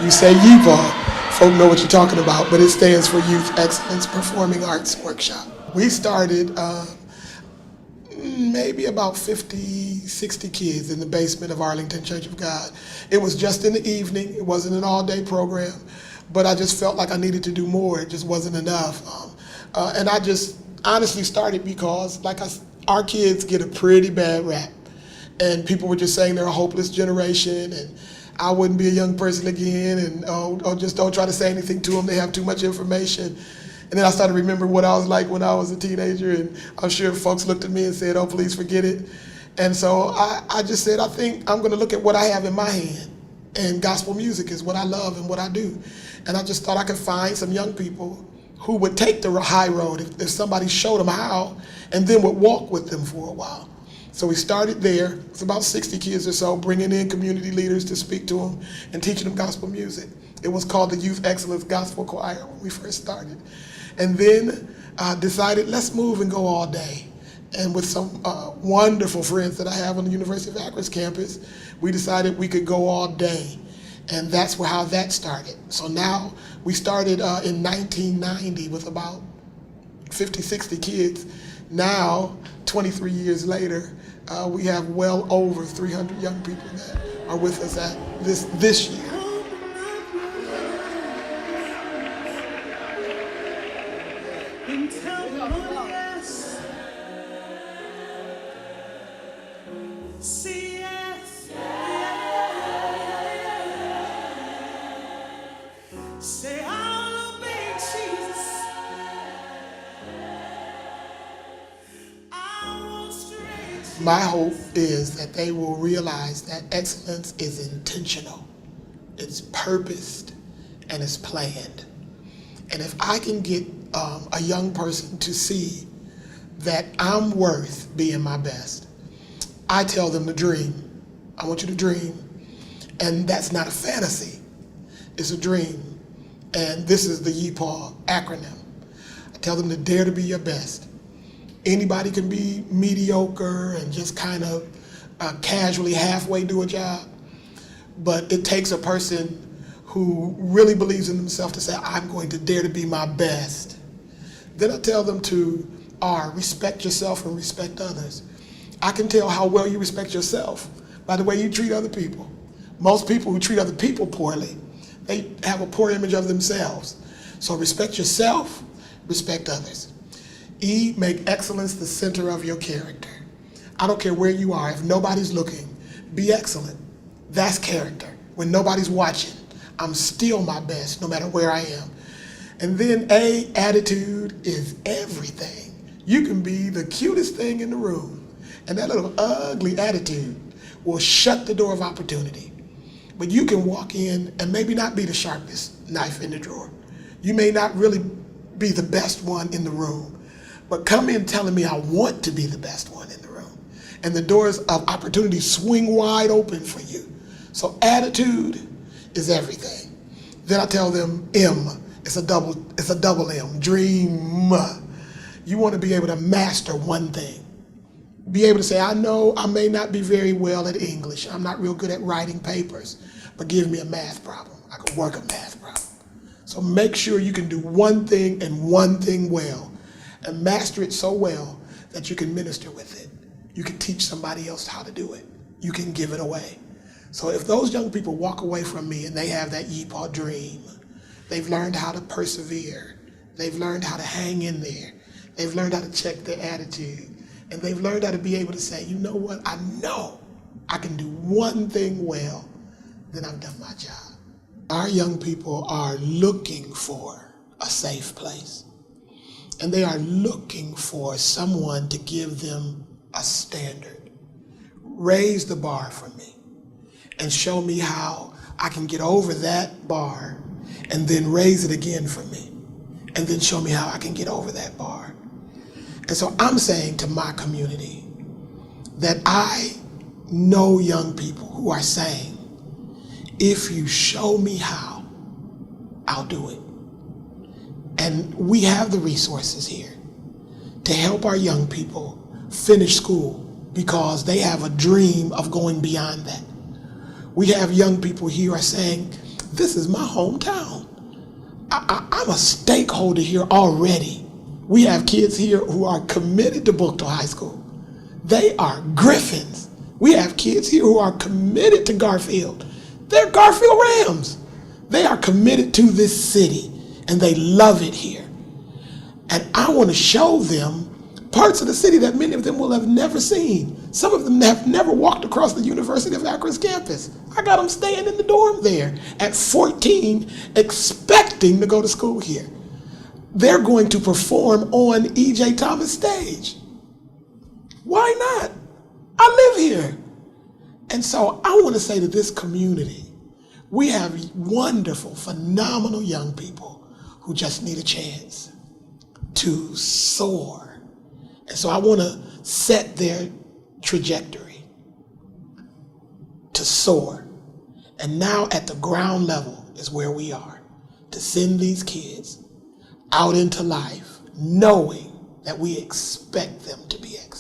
You say YEPAW, folk know what you're talking about, but it stands for Youth Excellence Performing Arts Workshop. We started maybe about 50, 60 kids in the basement of Arlington Church of God. It was just in the evening. It wasn't an all-day program, but I just felt like I needed to do more. It just wasn't enough. And I just honestly started because our kids get a pretty bad rap. And people were just saying they're a hopeless generation, and I wouldn't be a young person again, and just don't try to say anything to them. They have too much information. And then I started remembering what I was like when I was a teenager, and I'm sure folks looked at me and said, "Oh, please forget it." And so I just said, I think I'm going to look at what I have in my hand, and gospel music is what I love and what I do. And I just thought I could find some young people who would take the high road if somebody showed them how, and then would walk with them for a while. So we started there. It's about 60 kids or so, bringing in community leaders to speak to them and teaching them gospel music. It was called the Youth Excellence Gospel Choir when we first started. And then decided, let's move and go all day. And with some wonderful friends that I have on the University of Akron's campus, we decided we could go all day. And that's how that started. So now we started in 1990 with about 50, 60 kids. Now, 23 years later, we have well over 300 young people that are with us at this year. My hope is that they will realize that excellence is intentional, it's purposed, and it's planned. And if I can get a young person to see that I'm worth being my best, I tell them to dream. I want you to dream. And that's not a fantasy, it's a dream. And this is the YEPAW acronym. I tell them to dare to be your best. Anybody can be mediocre and just kind of casually halfway do a job, but it takes a person who really believes in themselves to say, I'm going to dare to be my best. Then I tell them to respect yourself and respect others. I can tell how well you respect yourself by the way you treat other people. Most people who treat other people poorly, they have a poor image of themselves. So respect yourself, respect others. E, make excellence the center of your character. I don't care where you are. If nobody's looking, be excellent. That's character. When nobody's watching, I'm still my best no matter where I am. And then A, attitude is everything. You can be the cutest thing in the room, and that little ugly attitude will shut the door of opportunity. But you can walk in and maybe not be the sharpest knife in the drawer. You may not really be the best one in the room, but come in telling me I want to be the best one in the room. And the doors of opportunity swing wide open for you. So attitude is everything. Then I tell them M, it's a double M, dream. You want to be able to master one thing. Be able to say, I know I may not be very well at English. I'm not real good at writing papers, but give me a math problem. I can work a math problem. So make sure you can do one thing and one thing well, and master it so well that you can minister with it. You can teach somebody else how to do it. You can give it away. So if those young people walk away from me and they have that YEPAW dream, they've learned how to persevere, they've learned how to hang in there, they've learned how to check their attitude, and they've learned how to be able to say, you know what, I know I can do one thing well, then I've done my job. Our young people are looking for a safe place. And they are looking for someone to give them a standard. Raise the bar for me and show me how I can get over that bar, and then raise it again for me, and then show me how I can get over that bar. And so I'm saying to my community that I know young people who are saying, if you show me how, I'll do it. And we have the resources here to help our young people finish school because they have a dream of going beyond that. We have young people here are saying, this is my hometown. I'm a stakeholder here already. We have kids here who are committed to Buchtel High School. They are Griffins. We have kids here who are committed to Garfield. They're Garfield Rams. They are committed to this city and they love it here. And I want to show them parts of the city that many of them will have never seen. Some of them have never walked across the University of Akron's campus. I got them staying in the dorm there at 14, expecting to go to school here. They're going to perform on E.J. Thomas' stage. Why not? I live here. And so I want to say to this community, we have wonderful, phenomenal young people who just need a chance to soar. And so I want to set their trajectory to soar. And now at the ground level is where we are, to send these kids out into life knowing that we expect them to be excellent.